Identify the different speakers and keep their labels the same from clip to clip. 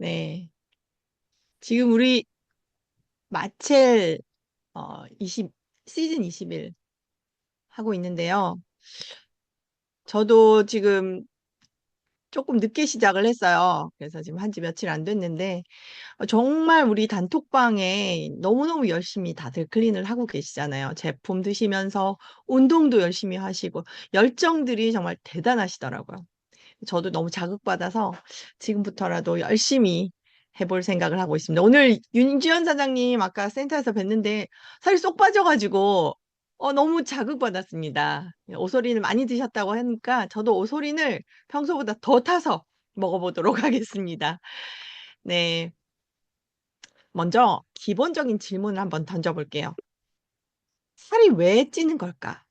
Speaker 1: 네. 지금 우리 마첼 20 시즌 21 하고 있는데요. 저도 지금 조금 늦게 시작을 했어요. 그래서 지금 한지 며칠 안 됐는데 정말 우리 단톡방에 너무너무 열심히 다들 클린을 하고 계시잖아요. 제품 드시면서 운동도 열심히 하시고 열정들이 정말 대단하시더라고요. 저도 너무 자극받아서 지금부터라도 열심히 해볼 생각을 하고 있습니다. 오늘 윤지연 사장님 아까 센터에서 뵀는데 살이 쏙 빠져가지고 너무 자극받았습니다. 오소리를 많이 드셨다고 하니까 저도 오소리를 평소보다 더 타서 먹어보도록 하겠습니다. 네, 먼저 기본적인 질문을 한번 던져볼게요. 살이 왜 찌는 걸까?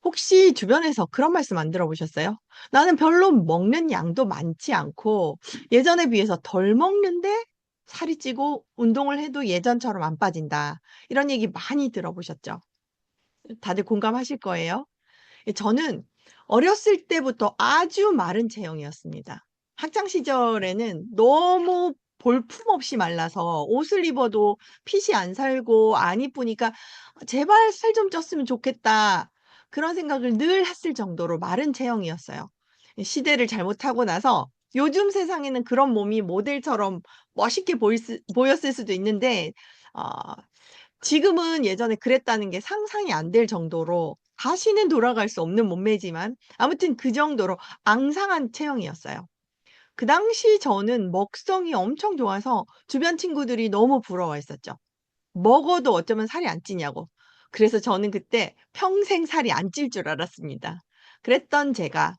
Speaker 1: 혹시 주변에서 그런 말씀 안 들어보셨어요? 나는 별로 먹는 양도 많지 않고 예전에 비해서 덜 먹는데 살이 찌고 운동을 해도 예전처럼 안 빠진다. 이런 얘기 많이 들어보셨죠? 다들 공감하실 거예요. 저는 어렸을 때부터 아주 마른 체형이었습니다. 학창 시절에는 너무 볼품없이 말라서 옷을 입어도 핏이 안 살고 안 이쁘니까 '제발 살 좀 쪘으면 좋겠다.' 그런 생각을 늘 했을 정도로 마른 체형이었어요. 시대를 잘못 타고 나서 요즘 세상에는 그런 몸이 모델처럼 멋있게 보였을 수도 있는데 어 지금은 예전에 그랬다는 게 상상이 안 될 정도로 다시는 돌아갈 수 없는 몸매지만 아무튼 그 정도로 앙상한 체형이었어요. 그 당시 저는 먹성이 엄청 좋아서 주변 친구들이 너무 부러워했었죠. 먹어도 어쩌면 살이 안 찌냐고. 그래서 저는 그때 평생 살이 안 찔 줄 알았습니다. 그랬던 제가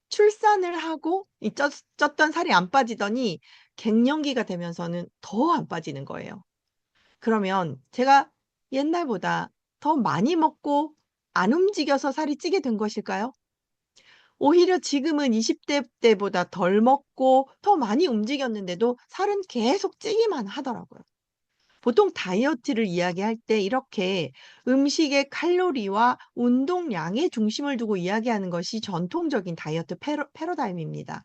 Speaker 1: 출산을 하고 이 쪘던 살이 안 빠지더니 갱년기가 되면서는 더 안 빠지는 거예요. 그러면 제가 옛날보다 더 많이 먹고 안 움직여서 살이 찌게 된 것일까요? 오히려 지금은 20대 때보다 덜 먹고 더 많이 움직였는데도 살은 계속 찌기만 하더라고요. 보통 다이어트를 이야기할 때 이렇게 음식의 칼로리와 운동량에 중심을 두고 이야기하는 것이 전통적인 다이어트 패러다임입니다.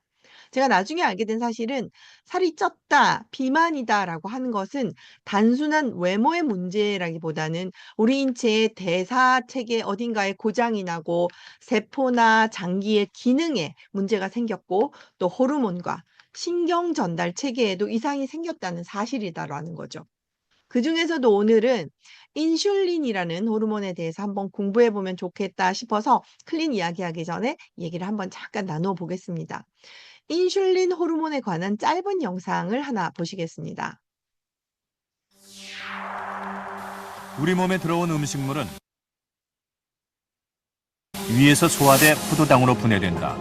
Speaker 1: 제가 나중에 알게 된 사실은 '살이 쪘다. 비만이다.'라고 하는 것은 단순한 외모의 문제라기보다는 우리 인체의 대사 체계 어딘가에 고장이 나고 세포나 장기의 기능에 문제가 생겼고 또 호르몬과 신경 전달 체계에도 이상이 생겼다는 사실이다라는 거죠. 그중에서도 오늘은 인슐린이라는 호르몬에 대해서 한번 공부해 보면 좋겠다 싶어서 클린 이야기하기 전에 얘기를 한번 잠깐 나누어 보겠습니다. 인슐린 호르몬에 관한 짧은 영상을 하나 보시겠습니다.
Speaker 2: 우리 몸에 들어온 음식물은 위에서 소화돼 포도당으로 분해된다.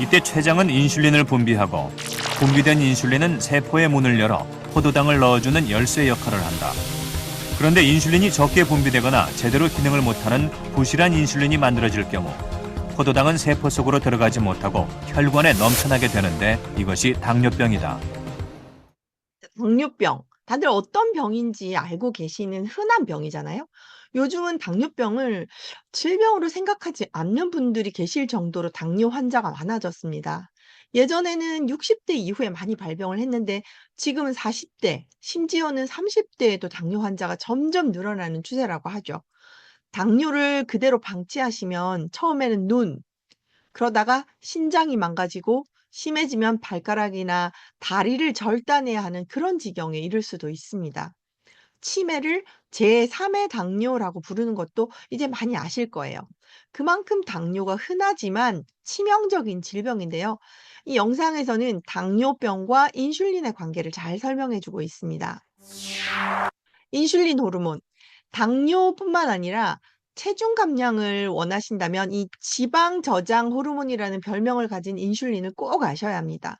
Speaker 2: 이때 췌장은 인슐린을 분비하고 분비된 인슐린은 세포의 문을 열어 포도당을 넣어주는 열쇠 역할을 한다. 그런데 인슐린이 적게 분비되거나 제대로 기능을 못하는 부실한 인슐린이 만들어질 경우 포도당은 세포 속으로 들어가지 못하고 혈관에 넘쳐나게 되는데 이것이 당뇨병이다.
Speaker 1: 당뇨병. 다들 어떤 병인지 알고 계시는 흔한 병이잖아요. 요즘은 당뇨병을 질병으로 생각하지 않는 분들이 계실 정도로 당뇨 환자가 많아졌습니다. 예전에는 60대 이후에 많이 발병을 했는데 지금은 40대, 심지어는 30대에도 당뇨 환자가 점점 늘어나는 추세라고 하죠. 당뇨를 그대로 방치하시면 처음에는 눈, 그러다가 신장이 망가지고 심해지면 발가락이나 다리를 절단해야 하는 그런 지경에 이를 수도 있습니다. 치매를 제3의 당뇨라고 부르는 것도 이제 많이 아실 거예요. 그만큼 당뇨가 흔하지만 치명적인 질병인데요. 이 영상에서는 당뇨병과 인슐린의 관계를 잘 설명해 주고 있습니다. 인슐린 호르몬. 당뇨뿐만 아니라 체중 감량을 원하신다면 이 지방 저장 호르몬이라는 별명을 가진 인슐린을 꼭 아셔야 합니다.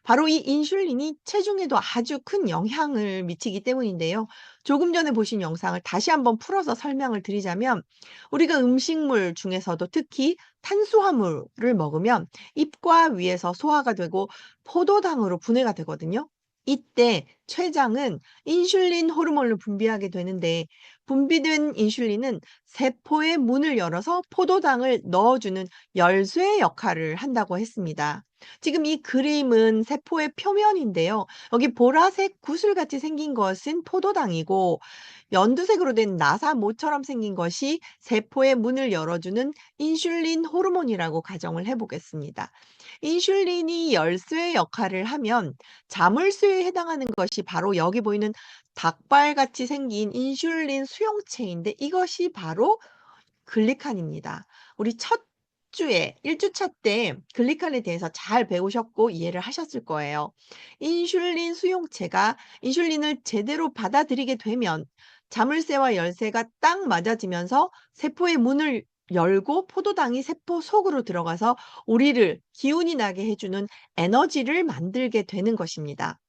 Speaker 1: 바로 이 인슐린이 체중에도 아주 큰 영향을 미치기 때문인데요. 조금 전에 보신 영상을 다시 한번 풀어서 설명을 드리자면 우리가 음식물 중에서도 특히 탄수화물을 먹으면 입과 위에서 소화가 되고 포도당으로 분해가 되거든요. 이때 췌장은 인슐린 호르몬을 분비하게 되는데 분비된 인슐린은 세포의 문을 열어서 포도당을 넣어주는 열쇠의 역할을 한다고 했습니다. 지금 이 그림은 세포의 표면인데요. 여기 보라색 구슬같이 생긴 것은 포도당이고 연두색으로 된 나사모처럼 생긴 것이 세포의 문을 열어주는 인슐린 호르몬이라고 가정을 해보겠습니다. 인슐린이 열쇠의 역할을 하면 자물쇠에 해당하는 것이 바로 여기 보이는 닭발같이 생긴 인슐린 수용체인데 이것이 바로 글리칸입니다. 우리 첫 주에 1주차 때 글리칸에 대해서 잘 배우셨고 이해를 하셨을 거예요. 인슐린 수용체가 인슐린을 제대로 받아들이게 되면 자물쇠와 열쇠가 딱 맞아지면서 세포의 문을 열고 포도당이 세포 속으로 들어가서 우리를 기운이 나게 해주는 에너지를 만들게 되는 것입니다.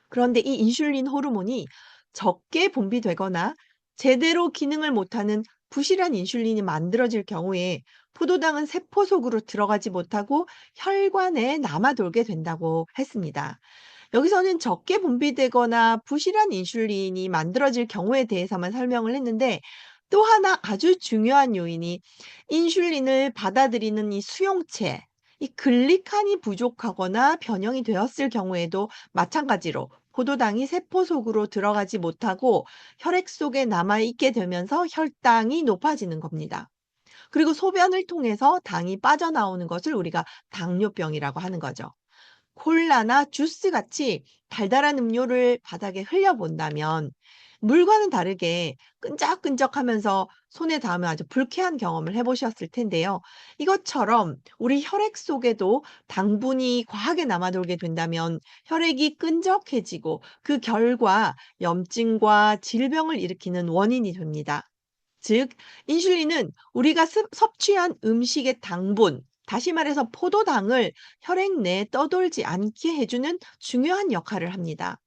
Speaker 1: 그런데 이 인슐린 호르몬이 적게 분비되거나 제대로 기능을 못하는 부실한 인슐린이 만들어질 경우에 포도당은 세포 속으로 들어가지 못하고 혈관에 남아 돌게 된다고 했습니다. 여기서는 적게 분비되거나 부실한 인슐린이 만들어질 경우에 대해서만 설명을 했는데 또 하나 아주 중요한 요인이 인슐린을 받아들이는 이 수용체, 이 글리칸이 부족하거나 변형이 되었을 경우에도 마찬가지로 포도당이 세포 속으로 들어가지 못하고 혈액 속에 남아 있게 되면서 혈당이 높아지는 겁니다. 그리고 소변을 통해서 당이 빠져나오는 것을 우리가 당뇨병이라고 하는 거죠. 콜라나 주스 같이 달달한 음료를 바닥에 흘려본다면 물과는 다르게 끈적끈적하면서 손에 닿으면 아주 불쾌한 경험을 해보셨을 텐데요. 이것처럼 우리 혈액 속에도 당분이 과하게 남아돌게 된다면 혈액이 끈적해지고 그 결과 염증과 질병을 일으키는 원인이 됩니다. 즉 인슐린은 우리가 섭취한 음식의 당분, 다시 말해서 포도당을 혈액 내에 떠돌지 않게 해 주는 중요한 역할을 합니다.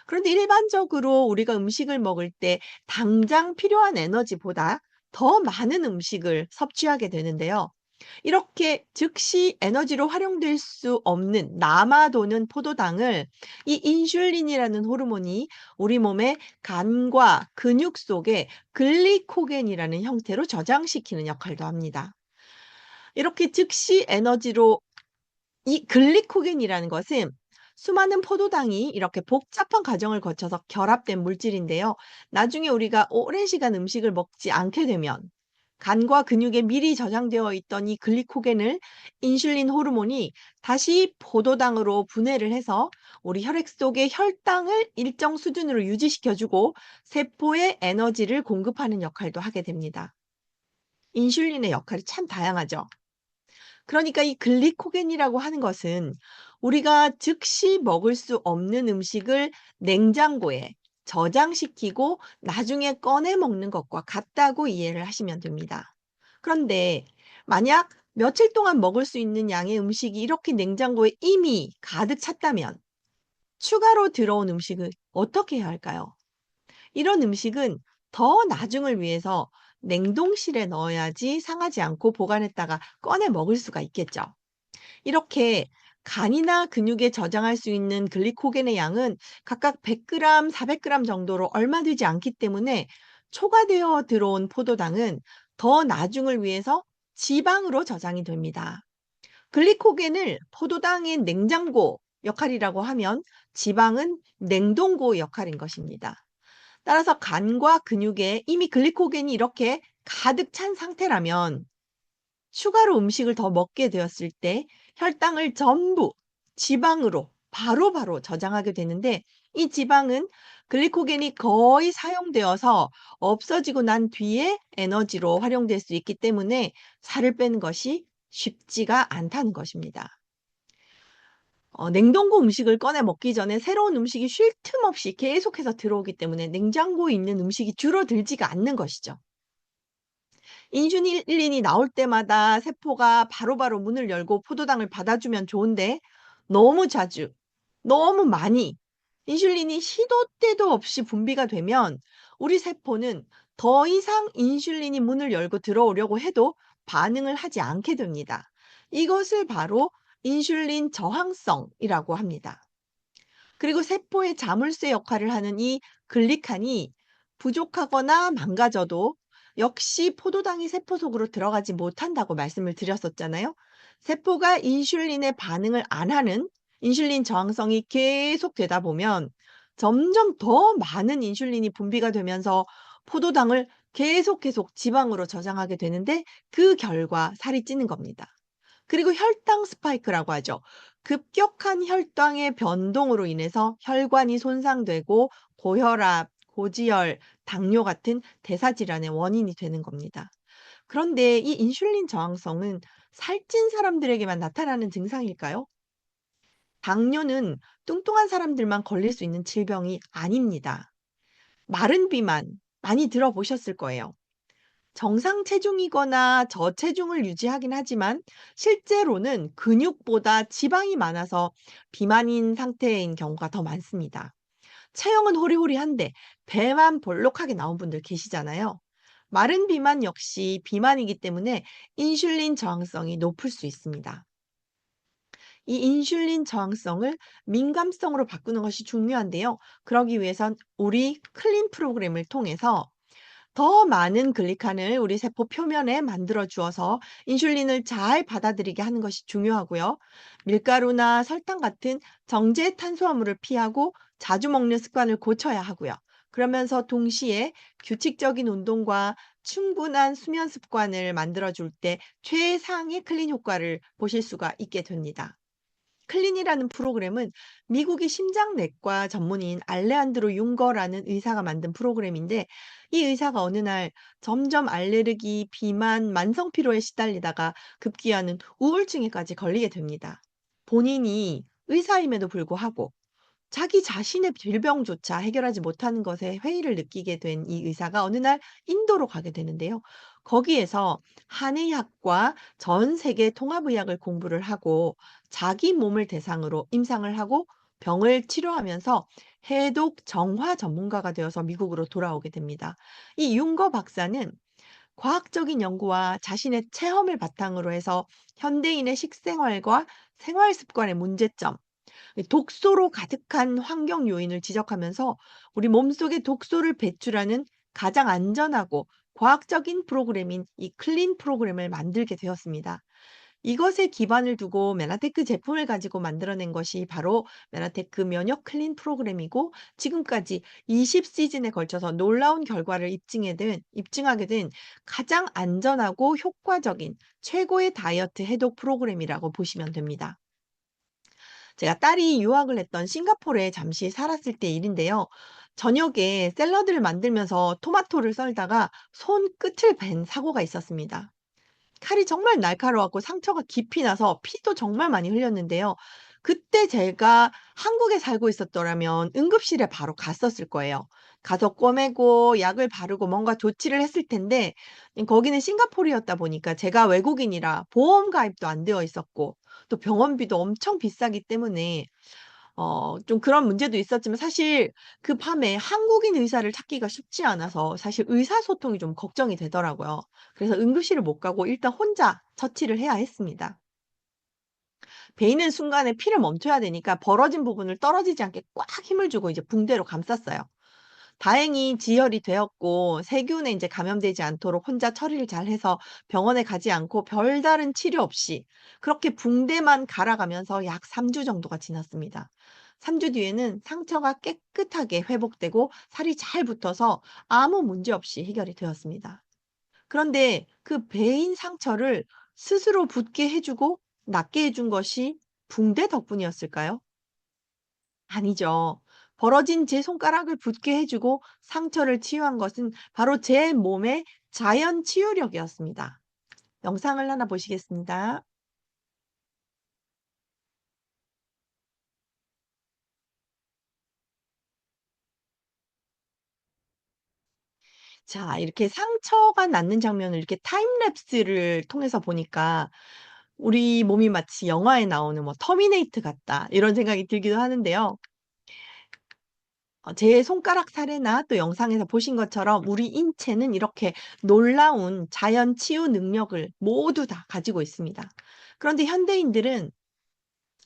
Speaker 1: 그런데 일반적으로 우리가 음식을 먹을 때 당장 필요한 에너지보다 더 많은 음식을 섭취하게 되는데요. 이렇게 즉시 에너지로 활용될 수 없는 남아도는 포도당을 이 인슐린이라는 호르몬이 우리 몸의 간과 근육 속에 글리코겐이라는 형태로 저장시키는 역할도 합니다. 이렇게 즉시 에너지로 이 글리코겐이라는 것은 수많은 포도당이 이렇게 복잡한 과정을 거쳐서 결합된 물질인데요. 나중에 우리가 오랜 시간 음식을 먹지 않게 되면 간과 근육에 미리 저장되어 있던 이 글리코겐을 인슐린 호르몬이 다시 포도당으로 분해를 해서 우리 혈액 속의 혈당을 일정 수준으로 유지시켜주고 세포에 에너지를 공급하는 역할도 하게 됩니다. 인슐린의 역할이 참 다양하죠. 그러니까 이 글리코겐이라고 하는 것은 우리가 즉시 먹을 수 없는 음식을 냉장고에 저장시키고 나중에 꺼내 먹는 것과 같다고 이해를 하시면 됩니다. 그런데 만약 며칠 동안 먹을 수 있는 양의 음식이 이렇게 냉장고에 이미 가득 찼다면 추가로 들어온 음식을 어떻게 해야 할까요? 이런 음식은 더 나중을 위해서 냉동실에 넣어야지 상하지 않고 보관했다가 꺼내 먹을 수가 있겠죠. 이렇게 간이나 근육에 저장할 수 있는 글리코겐의 양은 각각 100g, 400g 정도로 얼마 되지 않기 때문에 초과되어 들어온 포도당은 더 나중을 위해서 지방으로 저장이 됩니다. 글리코겐을 포도당의 냉장고 역할이라고 하면 지방은 냉동고 역할인 것입니다. 따라서 간과 근육에 이미 글리코겐이 이렇게 가득 찬 상태라면 추가로 음식을 더 먹게 되었을 때 혈당을 전부 지방으로 바로바로 저장하게 되는데 이 지방은 글리코겐이 거의 사용되어서 없어지고 난 뒤에 에너지로 활용될 수 있기 때문에 살을 빼는 것이 쉽지가 않다는 것입니다. 냉동고 음식을 꺼내 먹기 전에 새로운 음식이 쉴 틈 없이 계속해서 들어오기 때문에 냉장고에 있는 음식이 줄어들지가 않는 것이죠. 인슐린이 나올 때마다 세포가 바로바로 문을 열고 포도당을 받아주면 좋은데 너무 자주, 너무 많이 인슐린이 시도 때도 없이 분비가 되면 우리 세포는 더 이상 인슐린이 문을 열고 들어오려고 해도 반응을 하지 않게 됩니다. 이것을 바로 인슐린 저항성이라고 합니다. 그리고 세포의 자물쇠 역할을 하는 이 글리칸이 부족하거나 망가져도 역시 포도당이 세포 속으로 들어가지 못한다고 말씀을 드렸었잖아요. 세포가 인슐린에 반응을 안 하는 인슐린 저항성이 계속되다 보면 점점 더 많은 인슐린이 분비가 되면서 포도당을 계속 지방으로 저장하게 되는데 그 결과 살이 찌는 겁니다. 그리고 혈당 스파이크라고 하죠. 급격한 혈당의 변동으로 인해서 혈관이 손상되고 고혈압, 고지혈, 당뇨 같은 대사 질환의 원인이 되는 겁니다. 그런데 이 인슐린 저항성은 살찐 사람들에게만 나타나는 증상일까요? 당뇨는 뚱뚱한 사람들만 걸릴 수 있는 질병이 아닙니다. 마른 비만 많이 들어보셨을 거예요. 정상 체중이거나 저체중을 유지하긴 하지만 실제로는 근육보다 지방이 많아서 비만인 상태인 경우가 더 많습니다. 체형은 호리호리한데 배만 볼록하게 나온 분들 계시잖아요. 마른 비만 역시 비만이기 때문에 인슐린 저항성이 높을 수 있습니다. 이 인슐린 저항성을 민감성으로 바꾸는 것이 중요한데요. 그러기 위해선 우리 클린 프로그램을 통해서 더 많은 글리칸을 우리 세포 표면에 만들어 주어서 인슐린을 잘 받아들이게 하는 것이 중요하고요. 밀가루나 설탕 같은 정제 탄수화물을 피하고 자주 먹는 습관을 고쳐야 하고요. 그러면서 동시에 규칙적인 운동과 충분한 수면 습관을 만들어 줄 때 최상의 클린 효과를 보실 수가 있게 됩니다. 클린이라는 프로그램은 미국의 심장내과 전문의인 알레한드로 융거라는 의사가 만든 프로그램인데 이 의사가 어느 날 점점 알레르기, 비만, 만성 피로에 시달리다가 급기야는 우울증에까지 걸리게 됩니다. 본인이 의사임에도 불구하고 자기 자신의 질병조차 해결하지 못하는 것에 회의를 느끼게 된 이 의사가 어느 날 인도로 가게 되는데요. 거기에서 한의학과 전 세계 통합의학을 공부를 하고 자기 몸을 대상으로 임상을 하고 병을 치료하면서 해독 정화 전문가가 되어서 미국으로 돌아오게 됩니다. 이 융거 박사는 과학적인 연구와 자신의 체험을 바탕으로 해서 현대인의 식생활과 생활 습관의 문제점, 독소로 가득한 환경 요인을 지적하면서 우리 몸속에 독소를 배출하는 가장 안전하고 과학적인 프로그램인 이 클린 프로그램을 만들게 되었습니다. 이것에 기반을 두고 메나테크 제품을 가지고 만들어낸 것이 바로 메나테크 면역 클린 프로그램이고 지금까지 20시즌에 걸쳐서 놀라운 결과를 입증하게 된 가장 안전하고 효과적인 최고의 다이어트 해독 프로그램이라고 보시면 됩니다. 제가 딸이 유학을 했던 싱가포르에 잠시 살았을 때 일인데요. 저녁에 샐러드를 만들면서 토마토를 썰다가 손끝을 벤 사고가 있었습니다. 칼이 정말 날카로웠고 상처가 깊이 나서 피도 정말 많이 흘렸는데요. 그때 제가 한국에 살고 있었더라면 응급실에 바로 갔었을 거예요. 가서 꼬매고 약을 바르고 뭔가 조치를 했을 텐데 거기는 싱가포르였다 보니까 제가 외국인이라 보험 가입도 안 되어 있었고 또 병원비도 엄청 비싸기 때문에 좀 그런 문제도 있었지만 사실 그 밤에 한국인 의사를 찾기가 쉽지 않아서 사실 의사소통이 좀 걱정이 되더라고요. 그래서 응급실을 못 가고 일단 혼자 처치를 해야 했습니다. 베이는 순간에 피를 멈춰야 되니까 벌어진 부분을 떨어지지 않게 꽉 힘을 주고 이제 붕대로 감쌌어요. 다행히 지혈이 되었고 세균에 인제 감염되지 않도록 혼자 처리를 잘해서 병원에 가지 않고 별다른 치료 없이 그렇게 붕대만 갈아가면서 약 3주 정도가 지났습니다. 3주 뒤에는 상처가 깨끗하게 회복되고 살이 잘 붙어서 아무 문제 없이 해결이 되었습니다. 그런데 그 베인 상처를 스스로 붓게 해 주고 낫게 해준 것이 붕대 덕분이었을까요? 아니죠. 벌어진 제 손가락을 붓게 해 주고 상처를 치유한 것은 바로 제 몸의 자연 치유력이었습니다. 영상을 하나 보시겠습니다. 자, 이렇게 상처가 낫는 장면을 이렇게 타임랩스를 통해서 보니까 우리 몸이 마치 영화에 나오는 뭐 '터미네이터 같다.' 이런 생각이 들기도 하는데요. 제 손가락 사례나 또 영상에서 보신 것처럼 우리 인체는 이렇게 놀라운 자연 치유 능력을 모두 다 가지고 있습니다. 그런데 현대인들은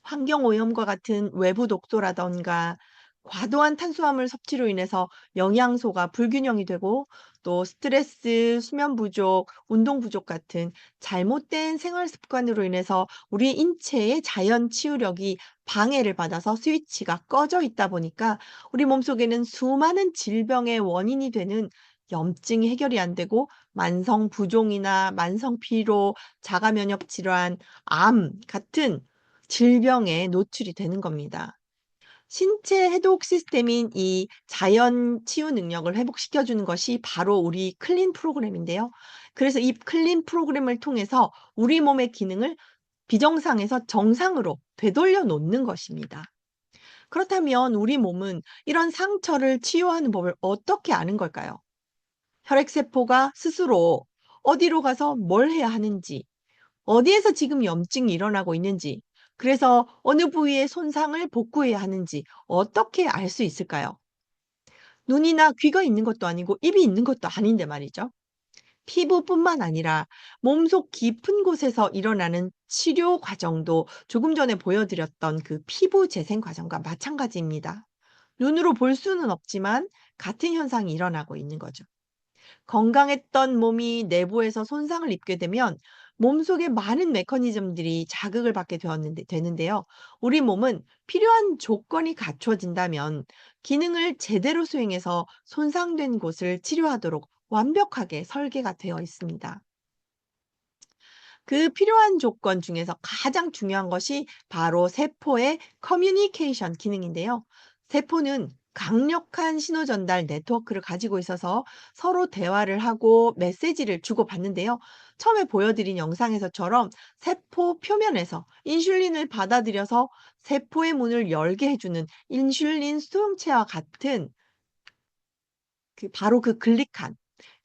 Speaker 1: 환경오염과 같은 외부 독소라던가 과도한 탄수화물 섭취로 인해서 영양소가 불균형이 되고 또 스트레스, 수면 부족, 운동 부족 같은 잘못된 생활 습관으로 인해서 우리 인체의 자연 치유력이 방해를 받아서 스위치가 꺼져 있다 보니까 우리 몸속에는 수많은 질병의 원인이 되는 염증이 해결이 안 되고 만성 부종이나 만성 피로, 자가 면역 질환, 암 같은 질병에 노출이 되는 겁니다. 신체 해독 시스템인 이 자연 치유 능력을 회복시켜 주는 것이 바로 우리 클린 프로그램인데요. 그래서 이 클린 프로그램을 통해서 우리 몸의 기능을 비정상에서 정상으로 되돌려 놓는 것입니다. 그렇다면 우리 몸은 이런 상처를 치유하는 법을 어떻게 아는 걸까요? 혈액세포가 스스로 어디로 가서 뭘 해야 하는지, 어디에서 지금 염증이 일어나고 있는지, 그래서 어느 부위의 손상을 복구해야 하는지 어떻게 알 수 있을까요? 눈이나 귀가 있는 것도 아니고 입이 있는 것도 아닌데 말이죠. 피부뿐만 아니라 몸속 깊은 곳에서 일어나는 치료 과정도 조금 전에 보여드렸던 그 피부 재생 과정과 마찬가지입니다. 눈으로 볼 수는 없지만 같은 현상이 일어나고 있는 거죠. 건강했던 몸이 내부에서 손상을 입게 되면 몸속의 많은 메커니즘들이 자극을 받게 되는데요. 우리 몸은 필요한 조건이 갖춰진다면 기능을 제대로 수행해서 손상된 곳을 치료하도록 완벽하게 설계가 되어 있습니다. 그 필요한 조건 중에서 가장 중요한 것이 바로 세포의 커뮤니케이션 기능인데요. 세포는 강력한 신호 전달 네트워크를 가지고 있어서 서로 대화를 하고 메시지를 주고받는데요. 처음에 보여드린 영상에서처럼 세포 표면에서 인슐린을 받아들여서 세포의 문을 열게 해주는 인슐린 수용체와 같은 바로 그 글리칸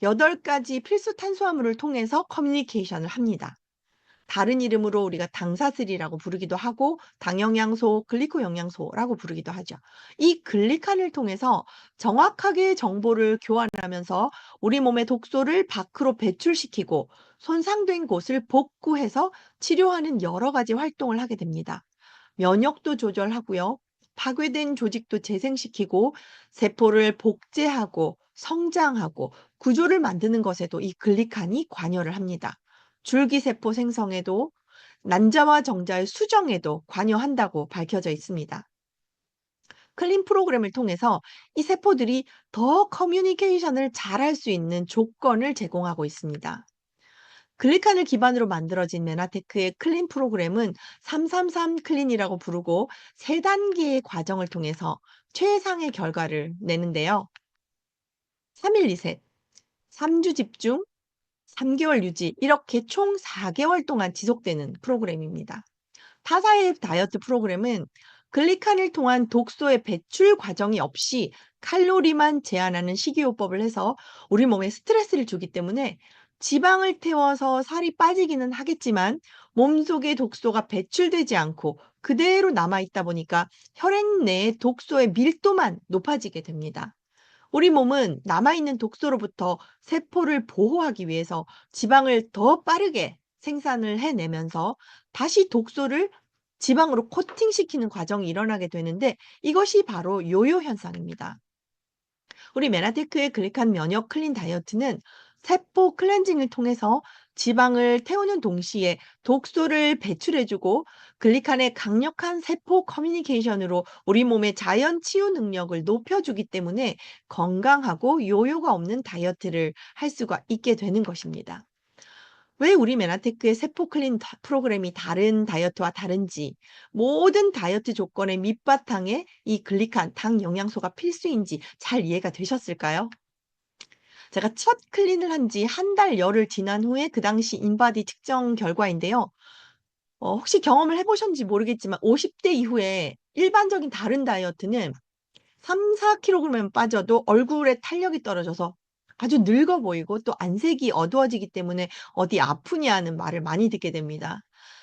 Speaker 1: 8가지 필수 탄수화물을 통해서 커뮤니케이션을 합니다. 다른 이름으로 우리가 당사슬이라고 부르기도 하고 당영양소, 글리코 영양소라고 부르기도 하죠. 이 글리칸을 통해서 정확하게 정보를 교환하면서 우리 몸의 독소를 밖으로 배출시키고 손상된 곳을 복구해서 치료하는 여러 가지 활동을 하게 됩니다. 면역도 조절하고요. 파괴된 조직도 재생시키고 세포를 복제하고 성장하고 구조를 만드는 것에도 이 글리칸이 관여를 합니다. 줄기세포 생성에도 난자와 정자의 수정에도 관여한다고 밝혀져 있습니다. 클린 프로그램을 통해서 이 세포들이 더 커뮤니케이션을 잘할 수 있는 조건을 제공하고 있습니다. 글리칸을 기반으로 만들어진 메나테크의 클린 프로그램은 333 클린이라고 부르고 3단계의 과정을 통해서 최상의 결과를 내는데요. 3일 리셋, 3주 집중, 3개월 유지 이렇게 총 4개월 동안 지속되는 프로그램입니다. 타사의 다이어트 프로그램은 글리칸을 통한 독소의 배출 과정이 없이 칼로리만 제한하는 식이요법을 해서 우리 몸에 스트레스를 주기 때문에 지방을 태워서 살이 빠지기는 하겠지만 몸속에 독소가 배출되지 않고 그대로 남아있다 보니까 혈액 내의 독소의 밀도만 높아지게 됩니다. 우리 몸은 남아있는 독소로부터 세포를 보호하기 위해서 지방을 더 빠르게 생산을 해내면서 다시 독소를 지방으로 코팅시키는 과정이 일어나게 되는데 이것이 바로 요요 현상입니다. 우리 메나테크의 글리칸 면역 클린 다이어트는 세포 클렌징을 통해서 지방을 태우는 동시에 독소를 배출해주고 글리칸의 강력한 세포 커뮤니케이션으로 우리 몸의 자연 치유 능력을 높여주기 때문에 건강하고 요요가 없는 다이어트를 할 수가 있게 되는 것입니다. 왜 우리 메나테크의 세포 클린 프로그램이 다른 다이어트와 다른지, 모든 다이어트 조건의 밑바탕에 이 글리칸, 당 영양소가 필수인지 잘 이해가 되셨을까요? 제가 첫 클린을 한 지 한 달 열흘 지난 후에 그 당시 인바디 측정 결과인데요. 혹시 경험을 해 보셨는지 모르겠지만 50대 이후에 일반적인 다른 다이어트는 3-4kg만 빠져도 얼굴에 탄력이 떨어져서 아주 늙어 보이고 또 안색이 어두워지기 때문에 "어디 아프냐?"는 말을 많이 듣게 됩니다.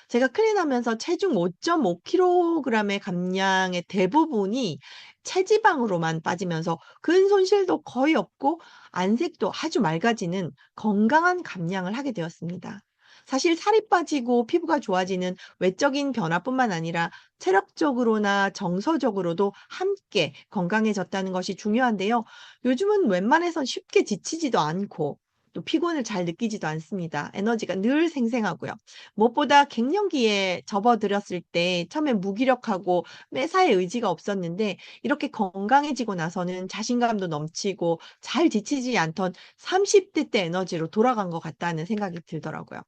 Speaker 1: 제가 클린하면서 체중 5.5kg의 감량의 대부분이 체지방으로만 빠지면서 근 손실도 거의 없고 안색도 아주 맑아지는 건강한 감량을 하게 되었습니다. 사실 살이 빠지고 피부가 좋아지는 외적인 변화뿐만 아니라 체력적으로나 정서적으로도 함께 건강해졌다는 것이 중요한데요. 요즘은 웬만해선 쉽게 지치지도 않고 또 피곤을 잘 느끼지도 않습니다. 에너지가 늘 생생하고요. 무엇보다 갱년기에 접어들었을 때 처음에 무기력하고 매사에 의지가 없었는데 이렇게 건강해지고 나서는 자신감도 넘치고 잘 지치지 않던 30대 때 에너지로 돌아간 것 같다는 생각이 들더라고요.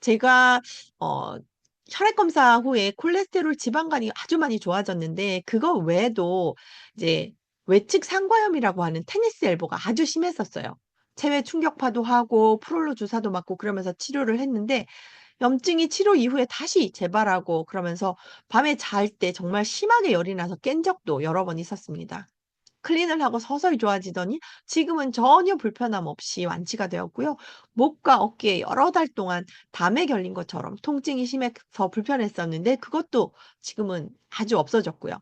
Speaker 1: 제가 어 혈액 검사 후에 콜레스테롤 지방간이 아주 많이 좋아졌는데 그거 외에도 이제 외측 상과염이라고 하는 테니스 엘보가 아주 심했었어요. 체외 충격파도 하고 프롤로 주사도 맞고 그러면서 치료를 했는데 염증이 치료 이후에 다시 재발하고 그러면서 밤에 잘 때 정말 심하게 열이 나서 깬 적도 여러 번 있었습니다. 클린을 하고 서서히 좋아지더니 지금은 전혀 불편함 없이 완치가 되었고요. 목과 어깨에 여러 달 동안 담에 결린 것처럼 통증이 심해서 불편했었는데 그것도 지금은 아주 없어졌고요.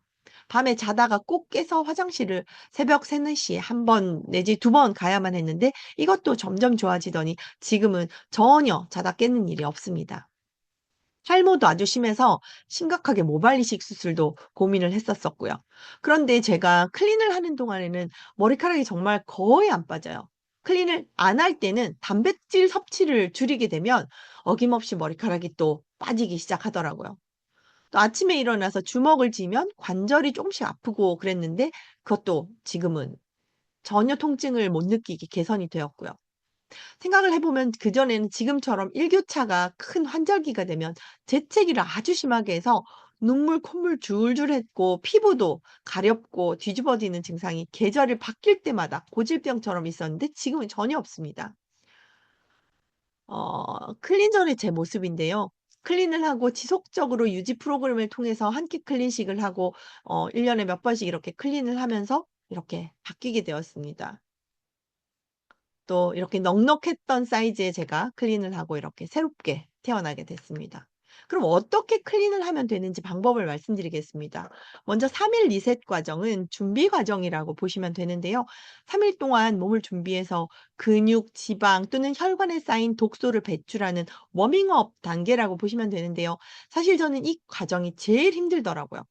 Speaker 1: 밤에 자다가 꼭 깨서 화장실을 새벽 3-4 시에 한 번 내지 2번 가야만 했는데 이것도 점점 좋아지더니 지금은 전혀 자다 깨는 일이 없습니다. 탈모도 아주 심해서 심각하게 모발 이식 수술도 고민을 했었었고요. 그런데 제가 클린을 하는 동안에는 머리카락이 정말 거의 안 빠져요. 클린을 안 할 때는 단백질 섭취를 줄이게 되면 어김없이 머리카락이 또 빠지기 시작하더라고요. 또 아침에 일어나서 주먹을 쥐면 관절이 조금씩 아프고 그랬는데 그것도 지금은 전혀 통증을 못 느끼게 개선이 되었고요. 생각을 해 보면 그전에는 지금처럼 일교차가 큰 환절기가 되면 재채기를 아주 심하게 해서 눈물, 콧물 줄줄 했고 피부도 가렵고 뒤집어지는 증상이 계절이 바뀔 때마다 고질병처럼 있었는데 지금은 전혀 없습니다. 클린 전의 제 모습인데요. 클린을 하고 지속적으로 유지 프로그램을 통해서 한 끼 클린식을 하고 1 년에 몇 번씩 이렇게 클린을 하면서 이렇게 바뀌게 되었습니다. 또 이렇게 넉넉했던 사이즈의 제가 클린을 하고 이렇게 새롭게 태어나게 됐습니다. 그럼 어떻게 클린을 하면 되는지 방법을 말씀드리겠습니다. 먼저 3일 리셋 과정은 준비 과정이라고 보시면 되는데요. 3일 동안 몸을 준비해서 근육, 지방 또는 혈관에 쌓인 독소를 배출하는 워밍업 단계라고 보시면 되는데요. 사실 저는 이 과정이 제일 힘들더라고요.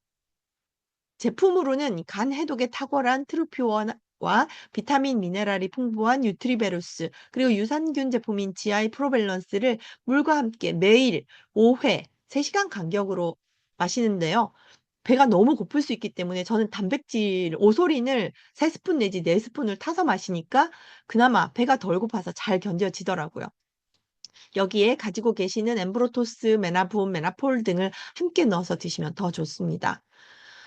Speaker 1: 제품으로는 간 해독에 탁월한 트루피원과 비타민 미네랄이 풍부한 뉴트리베루스 그리고 유산균 제품인 GI 프로밸런스를 물과 함께 매일 5회 3 시간 간격으로 마시는데요. 배가 너무 고플 수 있기 때문에 저는 단백질 오소린을 3 스푼 내지 4 스푼을 타서 마시니까 그나마 배가 덜 고파서 잘 견뎌지더라고요. 여기에 가지고 계시는 엠브로토스, 메나분, 메나폴 등을 함께 넣어서 드시면 더 좋습니다.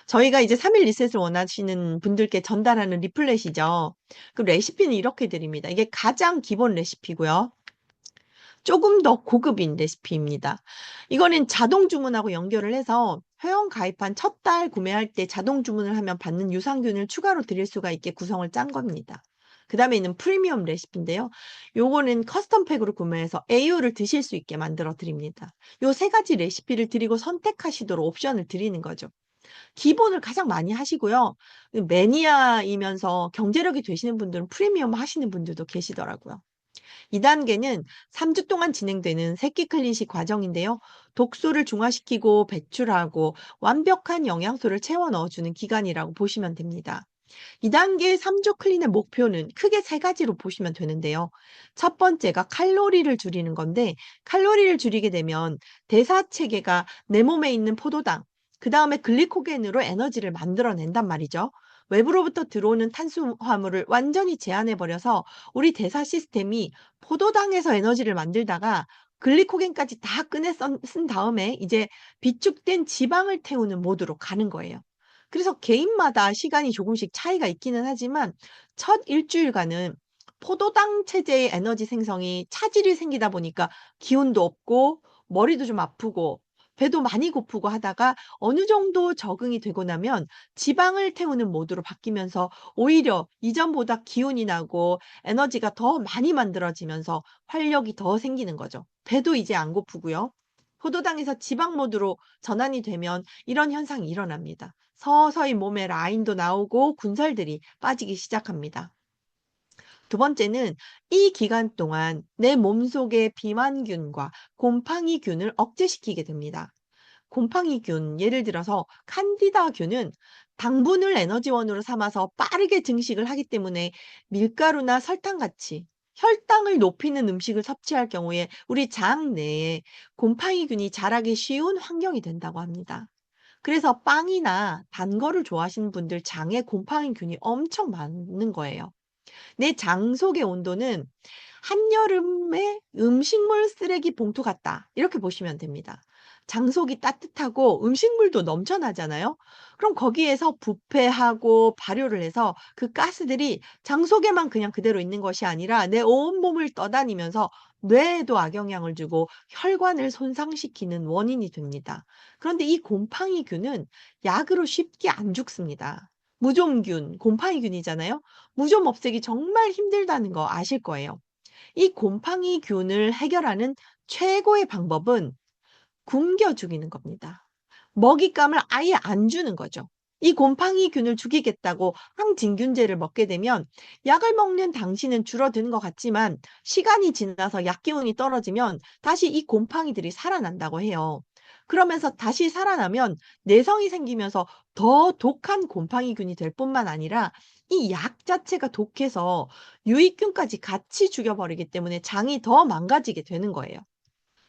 Speaker 1: 저희가 이제 3일 리셋을 원하시는 분들께 전달하는 리플렛이죠. 그 레시피는 이렇게 드립니다. 이게 가장 기본 레시피고요. 조금 더 고급인 레시피입니다. 이거는 자동 주문하고 연결을 해서 회원 가입한 첫 달 구매할 때 자동 주문을 하면 받는 유산균을 추가로 드릴 수가 있게 구성을 짠 겁니다. 그다음에는 프리미엄 레시피인데요. 요거는 커스텀 팩으로 구매해서 AU를 드실 수 있게 만들어 드립니다. 요 3 가지 레시피를 드리고 선택하시도록 옵션을 드리는 거죠. 기본을 가장 많이 하시고요. 그 매니아이면서 경제력이 되시는 분들은 프리미엄 하시는 분들도 계시더라고요. 2 단계는 3주 동안 진행되는 새끼 클린식 과정인데요. 독소를 중화시키고 배출하고 완벽한 영양소를 채워 넣어 주는 기간이라고 보시면 됩니다. 2 단계 3주 클린의 목표는 크게 3 가지로 보시면 되는데요. 첫 번째가 칼로리를 줄이는 건데 칼로리를 줄이게 되면 대사 체계가 내 몸에 있는 포도당 그다음에 글리코겐으로 에너지를 만들어 낸단 말이죠. 외부로부터 들어오는 탄수화물을 완전히 제한해 버려서 우리 대사 시스템이 포도당에서 에너지를 만들다가 글리코겐까지 다 꺼내 쓴 다음에 이제 비축된 지방을 태우는 모드로 가는 거예요. 그래서 개인마다 시간이 조금씩 차이가 있기는 하지만 첫 일 주일간은 포도당 체제의 에너지 생성이 차질이 생기다 보니까 기운도 없고 머리도 좀 아프고 배도 많이 고프고 하다가 어느 정도 적응이 되고 나면 지방을 태우는 모드로 바뀌면서 오히려 이전보다 기운이 나고 에너지가 더 많이 만들어지면서 활력이 더 생기는 거죠. 배도 이제 안 고프고요. 포도당에서 지방 모드로 전환이 되면 이런 현상이 일어납니다. 서서히 몸에 라인도 나오고 군살들이 빠지기 시작합니다. 두 번째는 이 기간 동안 내 몸속의 비만균과 곰팡이균을 억제시키게 됩니다. 곰팡이균, 예를 들어서 칸디다균은 당분을 에너지원으로 삼아서 빠르게 증식을 하기 때문에 밀가루나 설탕같이 혈당을 높이는 음식을 섭취할 경우에 우리 장 내에 곰팡이균이 자라기 쉬운 환경이 된다고 합니다. 그래서 빵이나 단 거를 좋아하시는 분들 장에 곰팡이균이 엄청 많은 거예요. 내 장 속의 온도는 한여름의 음식물 쓰레기 봉투 같다. 이렇게 보시면 됩니다. 장 속이 따뜻하고 음식물도 넘쳐나잖아요. 그럼 거기에서 부패하고 발효를 해서 그 가스들이 장 속에만 그냥 그대로 있는 것이 아니라 내 온몸을 떠다니면서 뇌에도 악영향을 주고 혈관을 손상시키는 원인이 됩니다. 그런데 이 곰팡이균은 약으로 쉽게 안 죽습니다. 무좀균, 곰팡이균이잖아요. 무좀 없애기 정말 힘들다는 거 아실 거예요. 이 곰팡이균을 해결하는 최고의 방법은 굶겨 죽이는 겁니다. 먹잇감을 아예 안 주는 거죠. 이 곰팡이균을 죽이겠다고 항진균제를 먹게 되면 약을 먹는 당시는 줄어드는 것 같지만 시간이 지나서 약 기운이 떨어지면 다시 이 곰팡이들이 살아난다고 해요. 그러면서 다시 살아나면 내성이 생기면서 더 독한 곰팡이균이 될 뿐만 아니라 이 약 자체가 독해서 유익균까지 같이 죽여버리기 때문에 장이 더 망가지게 되는 거예요.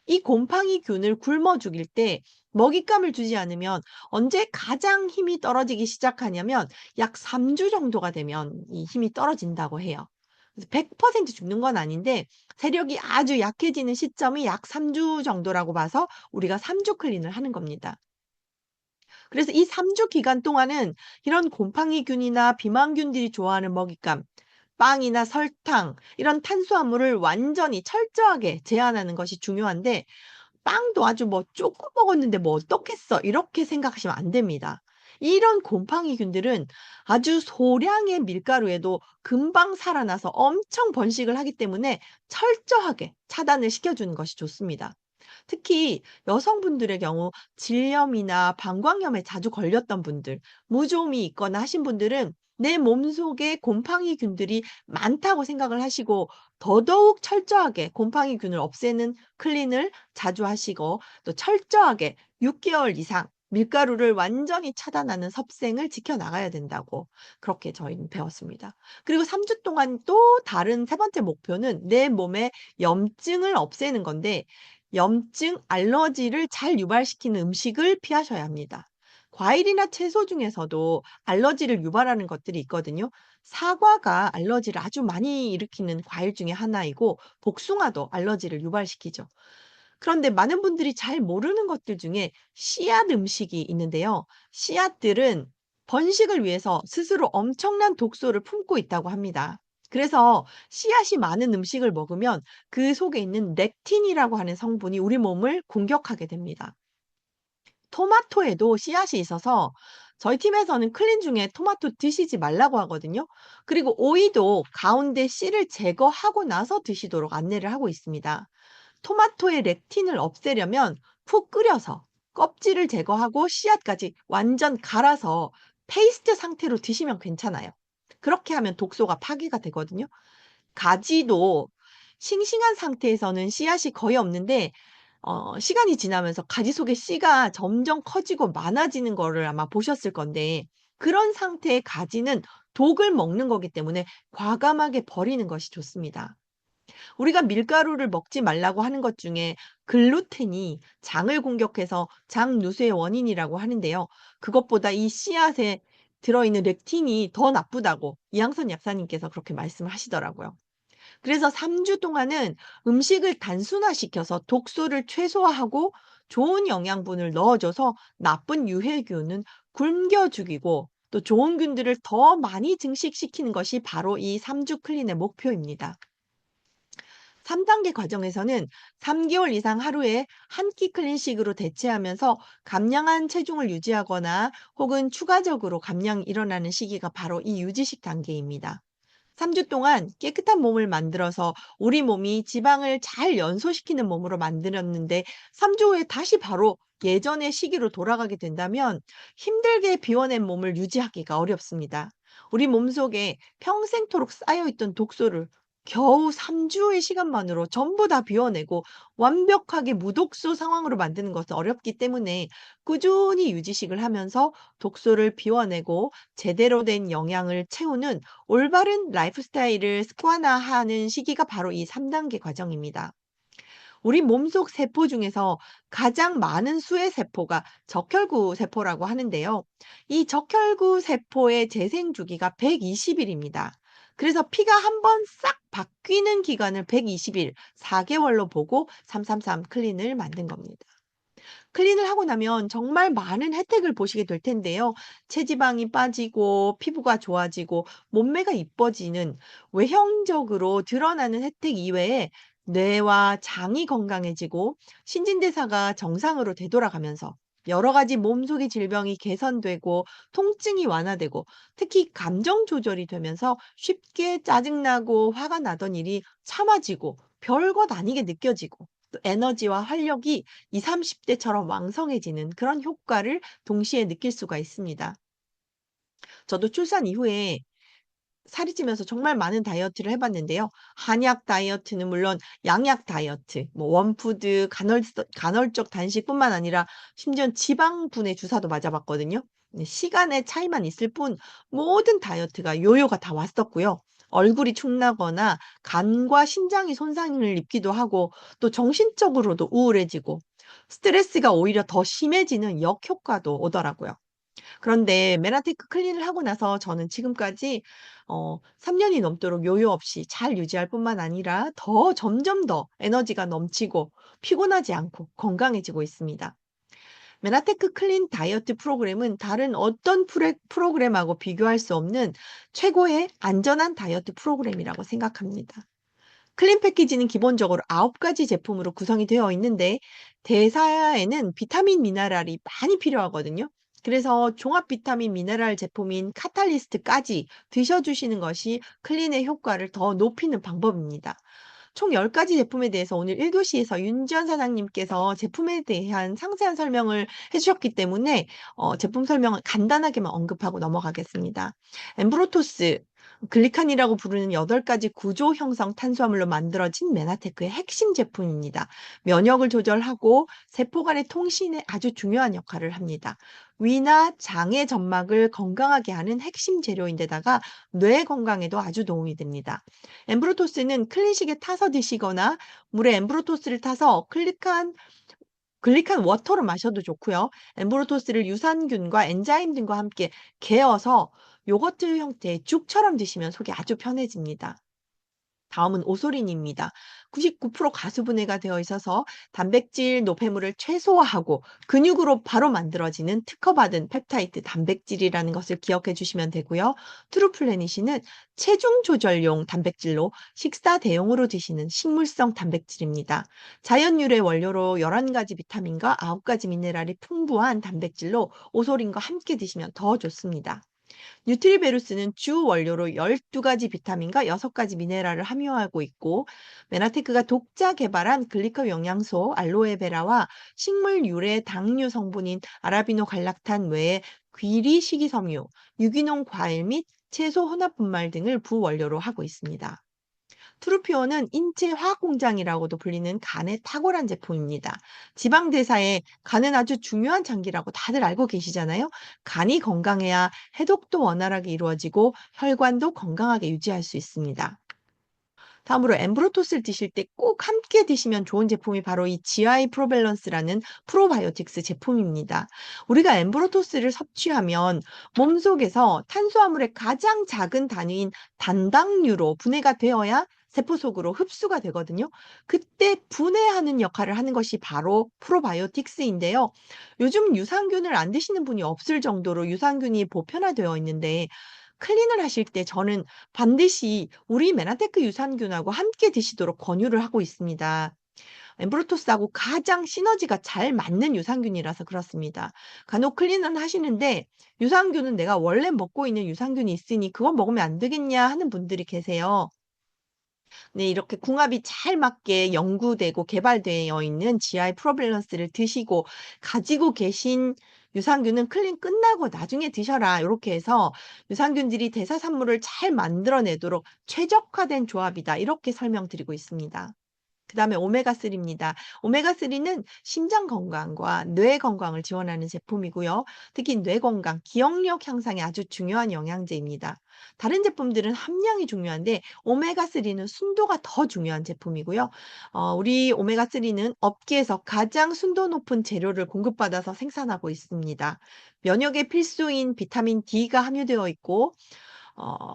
Speaker 1: 이 곰팡이균을 굶어 죽일 때 먹잇감을 주지 않으면 언제 가장 힘이 떨어지기 시작하냐면 약 3주 정도가 되면 이 힘이 떨어진다고 해요. 그래서 100% 죽는 건 아닌데 세력이 아주 약해지는 시점이 약 3주 정도라고 봐서 우리가 3주 클린을 하는 겁니다. 그래서 이 3주 기간 동안은 이런 곰팡이균이나 비만균들이 좋아하는 먹잇감, 빵이나 설탕 이런 탄수화물을 완전히 철저하게 제한하는 것이 중요한데 빵도 아주 뭐 "조금 먹었는데 뭐 어떻겠어." 이렇게 생각하시면 안 됩니다. 이런 곰팡이균들은 아주 소량의 밀가루에도 금방 살아나서 엄청 번식을 하기 때문에 철저하게 차단을 시켜 주는 것이 좋습니다. 특히 여성분들의 경우 질염이나 방광염에 자주 걸렸던 분들, 무좀이 있거나 하신 분들은 내 몸속에 곰팡이균들이 많다고 생각을 하시고 더더욱 철저하게 곰팡이균을 없애는 클린을 자주 하시고 또 철저하게 6 개월 이상 밀가루를 완전히 차단하는 섭생을 지켜 나가야 된다고 그렇게 저희는 배웠습니다. 그리고 3주 동안 또 다른 세 번째 목표는 내 몸에 염증을 없애는 건데 염증, 알러지를 잘 유발시키는 음식을 피하셔야 합니다. 과일이나 채소 중에서도 알러지를 유발하는 것들이 있거든요. 사과가 알러지를 아주 많이 일으키는 과일 중에 하나이고 복숭아도 알러지를 유발시키죠. 그런데 많은 분들이 잘 모르는 것들 중에 씨앗 음식이 있는데요. 씨앗들은 번식을 위해서 스스로 엄청난 독소를 품고 있다고 합니다. 그래서 씨앗이 많은 음식을 먹으면 그 속에 있는 렉틴이라고 하는 성분이 우리 몸을 공격하게 됩니다. 토마토에도 씨앗이 있어서 저희 팀에서는 클린 중에 토마토 드시지 말라고 하거든요. 그리고 오이도 가운데 씨를 제거하고 나서 드시도록 안내를 하고 있습니다. 토마토의 렉틴을 없애려면 푹 끓여서 껍질을 제거하고 씨앗까지 완전 갈아서 페이스트 상태로 드시면 괜찮아요. 그렇게 하면 독소가 파괴가 되거든요. 가지도 싱싱한 상태에서는 씨앗이 거의 없는데 시간이 지나면서 가지 속에 씨가 점점 커지고 많아지는 거를 아마 보셨을 건데 그런 상태의 가지는 독을 먹는 거기 때문에 과감하게 버리는 것이 좋습니다. 우리가 밀가루를 먹지 말라고 하는 것 중에 글루텐이 장을 공격해서 장 누수의 원인이라고 하는데요. 그것보다 이 씨앗에 들어있는 렉틴이 더 나쁘다고 이항선 약사님께서 그렇게 말씀을 하시더라고요. 그래서 3주 동안은 음식을 단순화시켜서 독소를 최소화하고 좋은 영양분을 넣어 줘서 나쁜 유해균은 굶겨 죽이고 또 좋은 균들을 더 많이 증식시키는 것이 바로 이 3주 클린의 목표입니다. 3 단계 과정에서는 3 개월 이상 하루에 한 끼 클린식으로 대체하면서 감량한 체중을 유지하거나 혹은 추가적으로 감량이 일어나는 시기가 바로 이 유지식 단계입니다. 3주 동안 깨끗한 몸을 만들어서 우리 몸이 지방을 잘 연소시키는 몸으로 만들었는데 3주 후에 다시 바로 예전의 시기로 돌아가게 된다면 힘들게 비워낸 몸을 유지하기가 어렵습니다. 우리 몸속에 평생토록 쌓여있던 독소를 겨우 3주의 시간만으로 전부 다 비워내고 완벽하게 무독소 상황으로 만드는 것은 어렵기 때문에 꾸준히 유지식을 하면서 독소를 비워내고 제대로 된 영양을 채우는 올바른 라이프 스타일을 습관화하는 시기가 바로 이 3단계 과정입니다. 우리 몸속 세포 중에서 가장 많은 수의 세포가 적혈구 세포라고 하는데요. 이 적혈구 세포의 재생 주기가 120일입니다. 그래서 피가 한번 싹 바뀌는 기간을 120일, 4개월로 보고 333 클린을 만든 겁니다. 클린을 하고 나면 정말 많은 혜택을 보시게 될 텐데요. 체지방이 빠지고 피부가 좋아지고 몸매가 이뻐지는 외형적으로 드러나는 혜택 이외에 뇌와 장이 건강해지고 신진대사가 정상으로 되돌아가면서 여러 가지 몸속의 질병이 개선되고 통증이 완화되고 특히 감정 조절이 되면서 쉽게 짜증나고 화가 나던 일이 참아지고 별것 아니게 느껴지고 또 에너지와 활력이 20-30 대처럼 왕성해지는 그런 효과를 동시에 느낄 수가 있습니다. 저도 출산 이후에 살이 찌면서 정말 많은 다이어트를 해 봤는데요. 한약 다이어트는 물론 양약 다이어트, 뭐 원푸드, 간헐적 단식뿐만 아니라 심지어는 지방분해 주사도 맞아 봤거든요. 네, 시간의 차이만 있을 뿐 모든 다이어트가 요요가 다 왔었고요. 얼굴이 축나거나 간과 신장이 손상을 입기도 하고 또 정신적으로도 우울해지고 스트레스가 오히려 더 심해지는 역효과도 오더라고요. 그런데 메나테크 클린을 하고 나서 저는 지금까지 3 년이 넘도록 요요 없이 잘 유지할 뿐만 아니라 더 점점 더 에너지가 넘치고 피곤하지 않고 건강해지고 있습니다. 메나테크 클린 다이어트 프로그램은 다른 어떤 프로그램하고 비교할 수 없는 최고의 안전한 다이어트 프로그램이라고 생각합니다. 클린 패키지는 기본적으로 9가지 제품으로 구성이 되어 있는데 대사에는 비타민 미네랄이 많이 필요하거든요. 그래서 종합 비타민 미네랄 제품인 카탈리스트까지 드셔 주시는 것이 클린의 효과를 더 높이는 방법입니다. 총 10 가지 제품에 대해서 오늘 1 교시에서 윤지연 사장님께서 제품에 대한 상세한 설명을 해 주셨기 때문에 제품 설명을 간단하게만 언급하고 넘어가겠습니다. 엠브로토스 글리칸이라고 부르는 8가지 구조 형성 탄수화물로 만들어진 메나테크의 핵심 제품입니다. 면역을 조절하고 세포 간의 통신에 아주 중요한 역할을 합니다. 위나 장의 점막을 건강하게 하는 핵심 재료인데다가 뇌 건강에도 아주 도움이 됩니다. 엠브로토스는 클린식에 타서 드시거나 물에 엠브로토스를 타서 글리칸 워터로 마셔도 좋고요. 엠브로토스를 유산균과 엔자임 등과 함께 개어서 요거트 형태의 죽처럼 드시면 속이 아주 편해집니다. 다음은 오소린입니다. 99% 가수분해가 되어 있어서 단백질 노폐물을 최소화하고 근육으로 바로 만들어지는 특허받은 펩타이드 단백질이라는 것을 기억해 주시면 되고요. 트루플래닛이는 체중 조절용 단백질로 식사 대용으로 드시는 식물성 단백질입니다. 자연 유래 원료로 11가지 비타민과 9가지 미네랄이 풍부한 단백질로 오소린과 함께 드시면 더 좋습니다. 뉴트리베루스는 주 원료로 12가지 비타민과 6가지 미네랄을 함유하고 있고 메나테크가 독자 개발한 글리커 영양소 알로에베라와 식물 유래 당류 성분인 아라비노 갈락탄 외에 귀리 식이섬유, 유기농 과일 및 채소 혼합 분말 등을 부원료로 하고 있습니다. 트루피오는 인체 화학 공장이라고도 불리는 간에 탁월한 제품입니다. 지방 대사에 간은 아주 중요한 장기라고 다들 알고 계시잖아요. 간이 건강해야 해독도 원활하게 이루어지고 혈관도 건강하게 유지할 수 있습니다. 다음으로 엠브로토스를 드실 때 꼭 함께 드시면 좋은 제품이 바로 이 GI 프로밸런스라는 프로바이오틱스 제품입니다. 우리가 엠브로토스를 섭취하면 몸속에서 탄수화물의 가장 작은 단위인 단당류로 분해가 되어야 세포 속으로 흡수가 되거든요. 그때 분해하는 역할을 하는 것이 바로 프로바이오틱스인데요. 요즘 유산균을 안 드시는 분이 없을 정도로 유산균이 보편화되어 있는데 클린을 하실 때 저는 반드시 우리 메나테크 유산균하고 함께 드시도록 권유를 하고 있습니다. 엠브로토스하고 가장 시너지가 잘 맞는 유산균이라서 그렇습니다. 간혹 클린은 하시는데 유산균은 내가 원래 먹고 있는 유산균이 있으니 그건 먹으면 안 되겠냐 하는 분들이 계세요. 네, 이렇게 궁합이 잘 맞게 연구되고 개발되어 있는 GI 프로밸런스를 드시고 가지고 계신 유산균은 클린 끝나고 나중에 드셔라. 이렇게 해서 유산균들이 대사산물을 잘 만들어내도록 최적화된 조합이다. 이렇게 설명드리고 있습니다. 그다음에 오메가3입니다. 오메가3는 심장 건강과 뇌 건강을 지원하는 제품이고요. 특히 뇌 건강, 기억력 향상에 아주 중요한 영양제입니다. 다른 제품들은 함량이 중요한데 오메가3는 순도가 더 중요한 제품이고요. 우리 오메가3는 업계에서 가장 순도 높은 재료를 공급받아서 생산하고 있습니다. 면역에 필수인 비타민 D가 함유되어 있고 어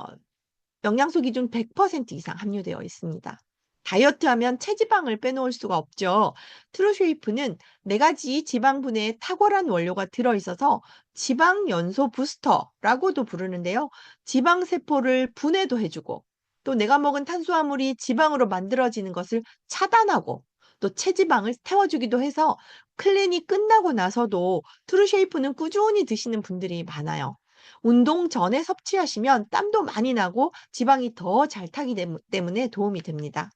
Speaker 1: 영양소 기준 100% 이상 함유되어 있습니다. 다이어트하면 체지방을 빼놓을 수가 없죠. 트루쉐이프는 4가지 지방분해에 탁월한 원료가 들어있어서 지방 연소 부스터라고도 부르는데요. 지방 세포를 분해도 해주고 또 내가 먹은 탄수화물이 지방으로 만들어지는 것을 차단하고 또 체지방을 태워주기도 해서 클린이 끝나고 나서도 트루쉐이프는 꾸준히 드시는 분들이 많아요. 운동 전에 섭취하시면 땀도 많이 나고 지방이 더 잘 타기 때문에 도움이 됩니다.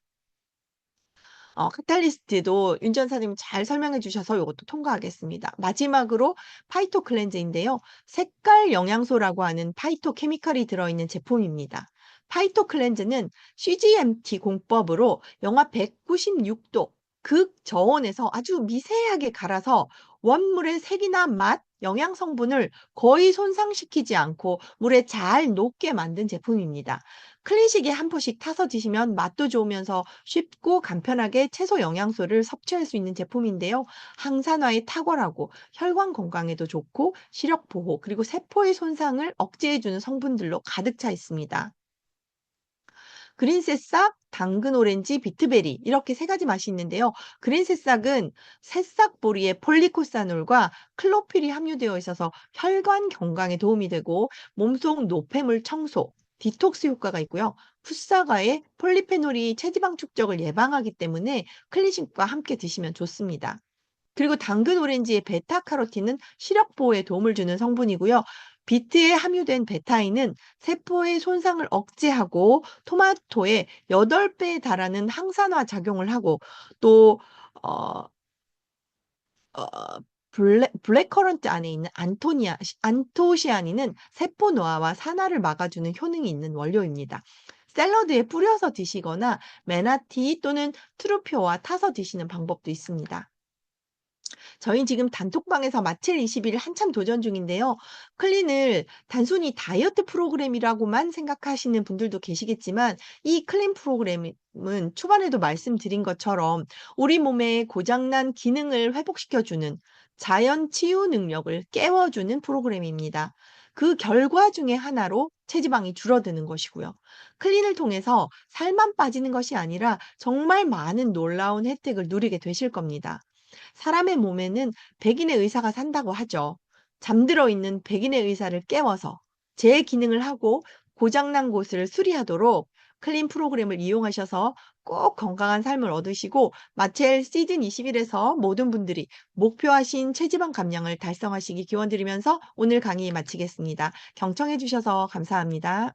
Speaker 1: 카탈리스트도 윤 전사님이 잘 설명해 주셔서 요것도 통과하겠습니다. 마지막으로 파이토 클렌즈인데요. 색깔 영양소라고 하는 파이토 케미칼이 들어있는 제품입니다. 파이토 클렌즈는 CGMT 공법으로 영하 196도 극저온에서 아주 미세하게 갈아서 원물의 색이나 맛, 영양 성분을 거의 손상시키지 않고 물에 잘 녹게 만든 제품입니다. 클린식에 한 포씩 타서 드시면 맛도 좋으면서 쉽고 간편하게 채소 영양소를 섭취할 수 있는 제품인데요. 항산화에 탁월하고 혈관 건강에도 좋고 시력 보호 그리고 세포의 손상을 억제해주는 성분들로 가득 차 있습니다. 그린 새싹, 당근 오렌지, 비트베리 이렇게 3가지 맛이 있는데요. 그린 새싹은 새싹보리에 폴리코사놀과 클로필이 함유되어 있어서 혈관 건강에 도움이 되고 몸속 노폐물 청소, 디톡스 효과가 있고요. 풋사과에 폴리페놀이 체지방 축적을 예방하기 때문에 클리식과 함께 드시면 좋습니다. 그리고 당근 오렌지의 베타카로틴은 시력 보호에 도움을 주는 성분이고요. 비트에 함유된 베타인은 세포의 손상을 억제하고 토마토의 8배에 달하는 항산화 작용을 하고 또 어 어 블랙커런트 안에 있는 안토시아닌은 세포 노화와 산화를 막아주는 효능이 있는 원료입니다. 샐러드에 뿌려서 드시거나 메나티 또는 트루표와 타서 드시는 방법도 있습니다. 저희 지금 단톡방에서 마칠 20일 한참 도전 중인데요. 클린을 단순히 다이어트 프로그램이라고만 생각하시는 분들도 계시겠지만 이 클린 프로그램은 초반에도 말씀드린 것처럼 우리 몸의 고장난 기능을 회복시켜주는 자연 치유 능력을 깨워주는 프로그램입니다. 그 결과 중에 하나로 체지방이 줄어드는 것이고요. 클린을 통해서 살만 빠지는 것이 아니라 정말 많은 놀라운 혜택을 누리게 되실 겁니다. 사람의 몸에는 백인의 의사가 산다고 하죠. 잠들어 있는 백인의 의사를 깨워서 재기능을 하고 고장난 곳을 수리하도록 클린 프로그램을 이용하셔서 꼭 건강한 삶을 얻으시고 마첼 시즌 21에서 모든 분들이 목표하신 체지방 감량을 달성하시기 기원드리면서 오늘 강의 마치겠습니다. 경청해 주셔서 감사합니다.